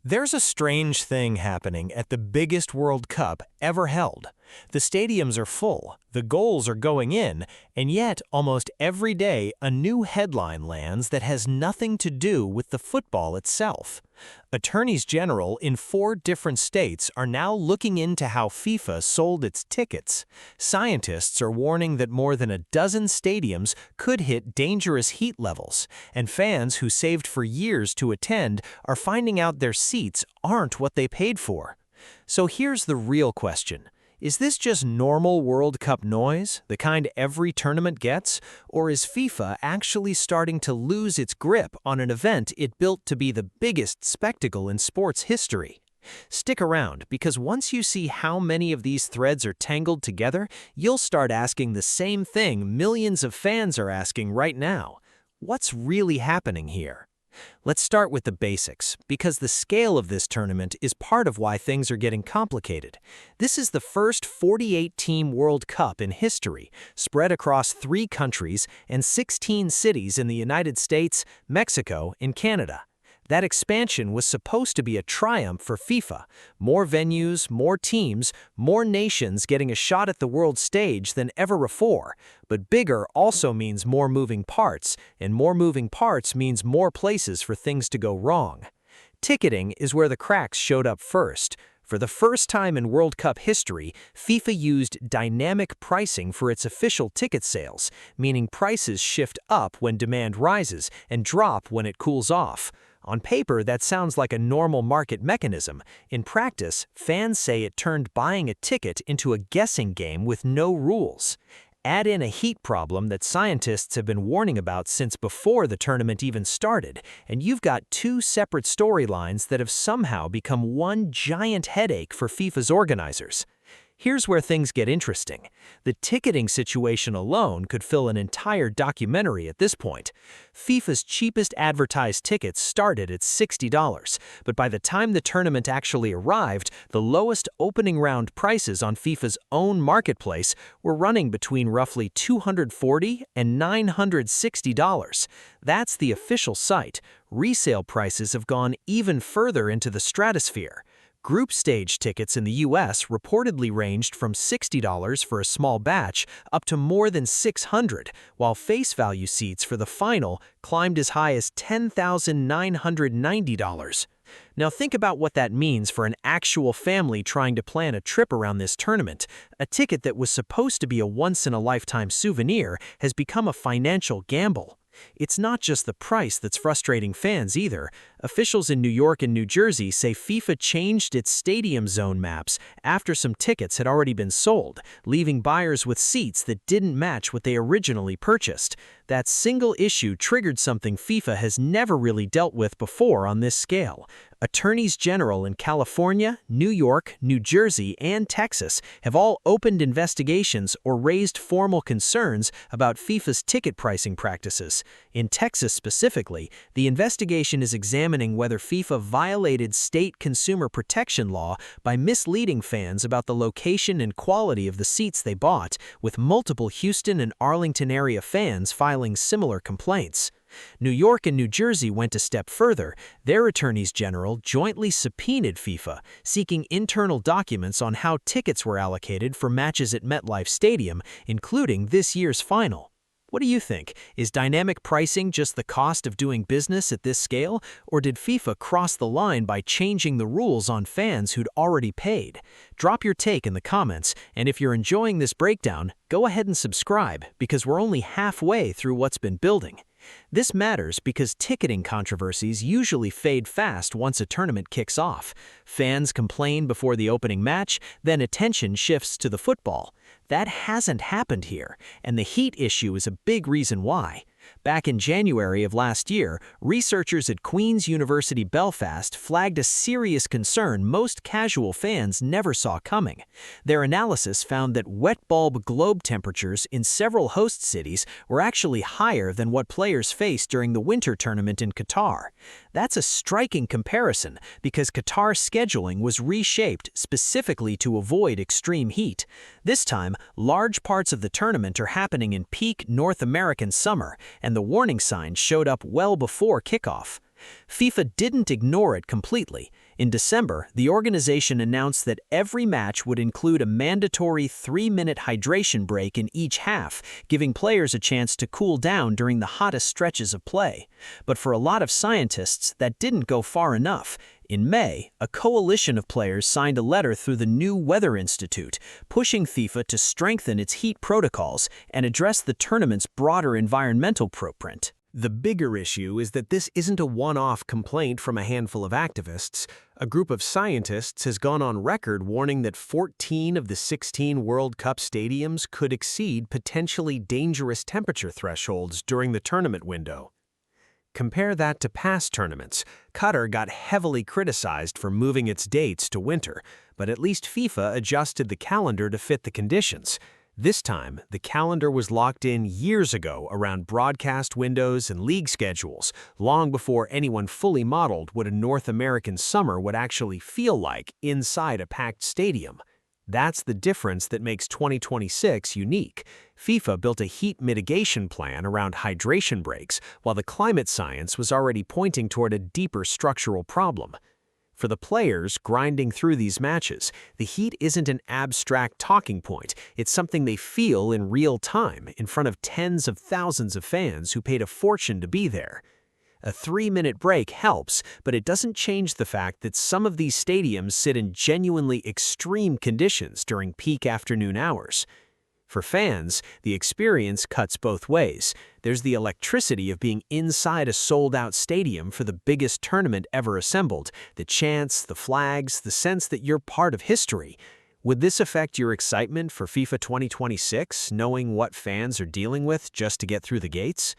There's a strange thing happening at the biggest World Cup ever held. The stadiums are full, the goals are going in, and yet almost every day a new headline lands that has nothing to do with the football itself. Attorneys general in 4 different states are now looking into how FIFA sold its tickets. Scientists are warning that more than a dozen stadiums could hit dangerous heat levels, and fans who saved for years to attend are finding out their seats aren't what they paid for. So here's the real question. Is this just normal World Cup noise, the kind every tournament gets, or is FIFA actually starting to lose its grip on an event it built to be the biggest spectacle in sports history? Stick around, because once you see how many of these threads are tangled together, you'll start asking the same thing millions of fans are asking right now. What's really happening here? Let's start with the basics, because the scale of this tournament is part of why things are getting complicated. This is the first 48-team World Cup in history, spread across 3 countries and 16 cities in the United States, Mexico, and Canada. That expansion was supposed to be a triumph for FIFA. More venues, more teams, more nations getting a shot at the world stage than ever before. But bigger also means more moving parts, and more moving parts means more places for things to go wrong. Ticketing is where the cracks showed up first. For the first time in World Cup history, FIFA used dynamic pricing for its official ticket sales, meaning prices shift up when demand rises and drop when it cools off. On paper, that sounds like a normal market mechanism. In practice, fans say it turned buying a ticket into a guessing game with no rules. Add in a heat problem that scientists have been warning about since before the tournament even started, and you've got 2 separate storylines that have somehow become one giant headache for FIFA's organizers. Here's where things get interesting. The ticketing situation alone could fill an entire documentary at this point. FIFA's cheapest advertised tickets started at $60, but by the time the tournament actually arrived, the lowest opening round prices on FIFA's own marketplace were running between roughly $240 and $960. That's the official site. Resale prices have gone even further into the stratosphere. Group stage tickets in the US reportedly ranged from $60 for a small batch up to more than $600, while face value seats for the final climbed as high as $10,990. Now think about what that means for an actual family trying to plan a trip around this tournament. A ticket that was supposed to be a once-in-a-lifetime souvenir has become a financial gamble. It's not just the price that's frustrating fans either. Officials in New York and New Jersey say FIFA changed its stadium zone maps after some tickets had already been sold, leaving buyers with seats that didn't match what they originally purchased. That single issue triggered something FIFA has never really dealt with before on this scale. Attorneys general in California, New York, New Jersey, and Texas have all opened investigations or raised formal concerns about FIFA's ticket pricing practices. In Texas specifically, the investigation is examining whether FIFA violated state consumer protection law by misleading fans about the location and quality of the seats they bought, with multiple Houston and Arlington area fans filing similar complaints. New York and New Jersey went a step further. Their attorneys general jointly subpoenaed FIFA, seeking internal documents on how tickets were allocated for matches at MetLife Stadium, including this year's final. What do you think? Is dynamic pricing just the cost of doing business at this scale, or did FIFA cross the line by changing the rules on fans who'd already paid? Drop your take in the comments, and if you're enjoying this breakdown, go ahead and subscribe, because we're only halfway through what's been building. This matters because ticketing controversies usually fade fast once a tournament kicks off. Fans complain before the opening match, then attention shifts to the football. That hasn't happened here, and the heat issue is a big reason why. Back in January of last year, researchers at Queen's University Belfast flagged a serious concern most casual fans never saw coming. Their analysis found that wet bulb globe temperatures in several host cities were actually higher than what players faced during the winter tournament in Qatar. That's a striking comparison because Qatar's scheduling was reshaped specifically to avoid extreme heat. This time, large parts of the tournament are happening in peak North American summer, and the warning signs showed up well before kickoff. FIFA didn't ignore it completely. In December, the organization announced that every match would include a mandatory 3-minute hydration break in each half, giving players a chance to cool down during the hottest stretches of play. But for a lot of scientists, that didn't go far enough. In May, a coalition of players signed a letter through the New Weather Institute, pushing FIFA to strengthen its heat protocols and address the tournament's broader environmental footprint. The bigger issue is that this isn't a one-off complaint from a handful of activists. A group of scientists has gone on record warning that 14 of the 16 World Cup stadiums could exceed potentially dangerous temperature thresholds during the tournament window. Compare that to past tournaments. Qatar got heavily criticized for moving its dates to winter, but at least FIFA adjusted the calendar to fit the conditions. This time, the calendar was locked in years ago around broadcast windows and league schedules, long before anyone fully modeled what a North American summer would actually feel like inside a packed stadium. That's the difference that makes 2026 unique. FIFA built a heat mitigation plan around hydration breaks, while the climate science was already pointing toward a deeper structural problem. For the players grinding through these matches, the heat isn't an abstract talking point. It's something they feel in real time in front of tens of thousands of fans who paid a fortune to be there. A 3-minute break helps, but it doesn't change the fact that some of these stadiums sit in genuinely extreme conditions during peak afternoon hours. For fans, the experience cuts both ways. There's the electricity of being inside a sold-out stadium for the biggest tournament ever assembled, the chants, the flags, the sense that you're part of history. Would this affect your excitement for FIFA 2026, knowing what fans are dealing with just to get through the gates?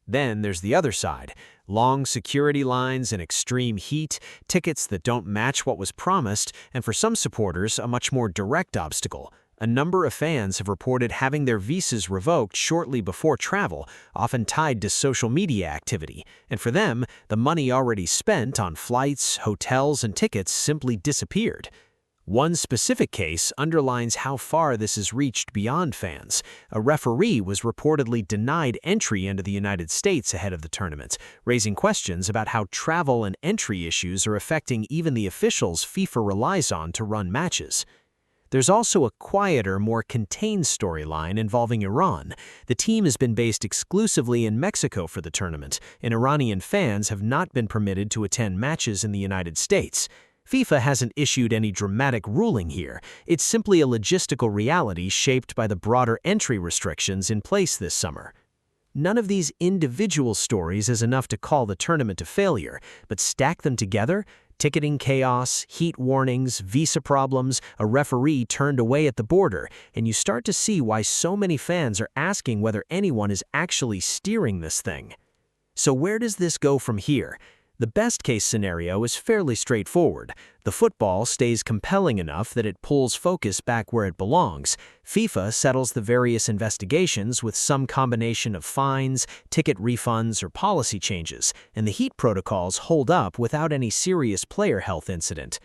Then there's the other side. Long security lines and extreme heat, tickets that don't match what was promised, and for some supporters, a much more direct obstacle. A number of fans have reported having their visas revoked shortly before travel, often tied to social media activity. And for them, the money already spent on flights, hotels, and tickets simply disappeared. One specific case underlines how far this has reached beyond fans. A referee was reportedly denied entry into the United States ahead of the tournament, raising questions about how travel and entry issues are affecting even the officials FIFA relies on to run matches. There's also a quieter, more contained storyline involving Iran. The team has been based exclusively in Mexico for the tournament, and Iranian fans have not been permitted to attend matches in the United States. FIFA hasn't issued any dramatic ruling here. It's simply a logistical reality shaped by the broader entry restrictions in place this summer. None of these individual stories is enough to call the tournament a failure, but stack them together: ticketing chaos, heat warnings, visa problems, a referee turned away at the border, and you start to see why so many fans are asking whether anyone is actually steering this thing. So where does this go from here? The best-case scenario is fairly straightforward. The football stays compelling enough that it pulls focus back where it belongs. FIFA settles the various investigations with some combination of fines, ticket refunds, or policy changes, and the heat protocols hold up without any serious player health incident.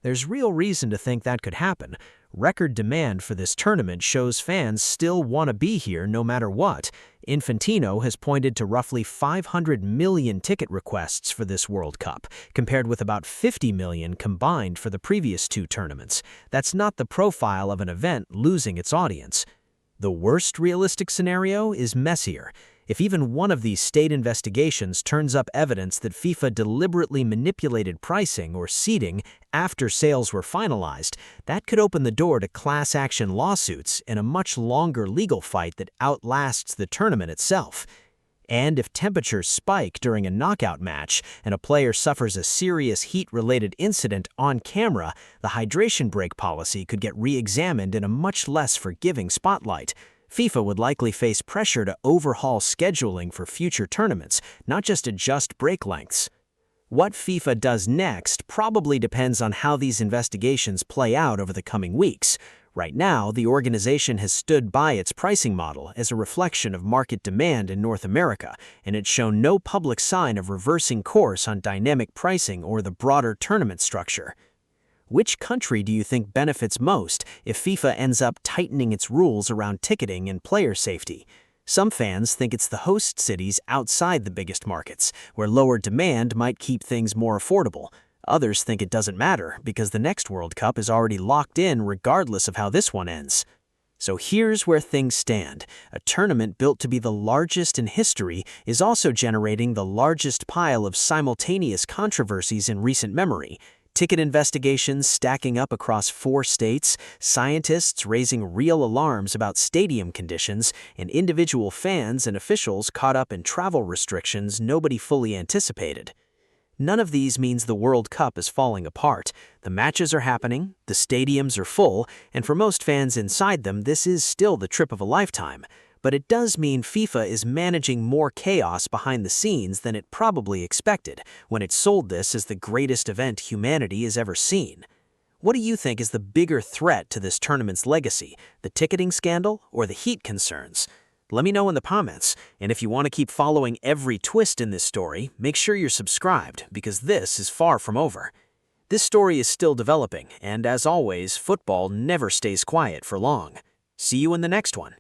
There's real reason to think that could happen. Record demand for this tournament shows fans still want to be here no matter what. Infantino has pointed to roughly 500 million ticket requests for this World Cup, compared with about 50 million combined for the previous two tournaments. That's not the profile of an event losing its audience. The worst realistic scenario is messier. If even one of these state investigations turns up evidence that FIFA deliberately manipulated pricing or seating after sales were finalized, that could open the door to class action lawsuits and a much longer legal fight that outlasts the tournament itself. And if temperatures spike during a knockout match and a player suffers a serious heat-related incident on camera, the hydration break policy could get re-examined in a much less forgiving spotlight. FIFA would likely face pressure to overhaul scheduling for future tournaments, not just adjust break lengths. What FIFA does next probably depends on how these investigations play out over the coming weeks. Right now, the organization has stood by its pricing model as a reflection of market demand in North America, and it's shown no public sign of reversing course on dynamic pricing or the broader tournament structure. Which country do you think benefits most if FIFA ends up tightening its rules around ticketing and player safety? Some fans think it's the host cities outside the biggest markets, where lower demand might keep things more affordable. Others think it doesn't matter because the next World Cup is already locked in regardless of how this one ends. So here's where things stand. A tournament built to be the largest in history is also generating the largest pile of simultaneous controversies in recent memory. Ticket investigations stacking up across 4 states, scientists raising real alarms about stadium conditions, and individual fans and officials caught up in travel restrictions nobody fully anticipated. None of these means the World Cup is falling apart. The matches are happening, the stadiums are full, and for most fans inside them, this is still the trip of a lifetime. But it does mean FIFA is managing more chaos behind the scenes than it probably expected when it sold this as the greatest event humanity has ever seen. What do you think is the bigger threat to this tournament's legacy, the ticketing scandal or the heat concerns? Let me know in the comments, and if you want to keep following every twist in this story, make sure you're subscribed because this is far from over. This story is still developing, and as always, football never stays quiet for long. See you in the next one.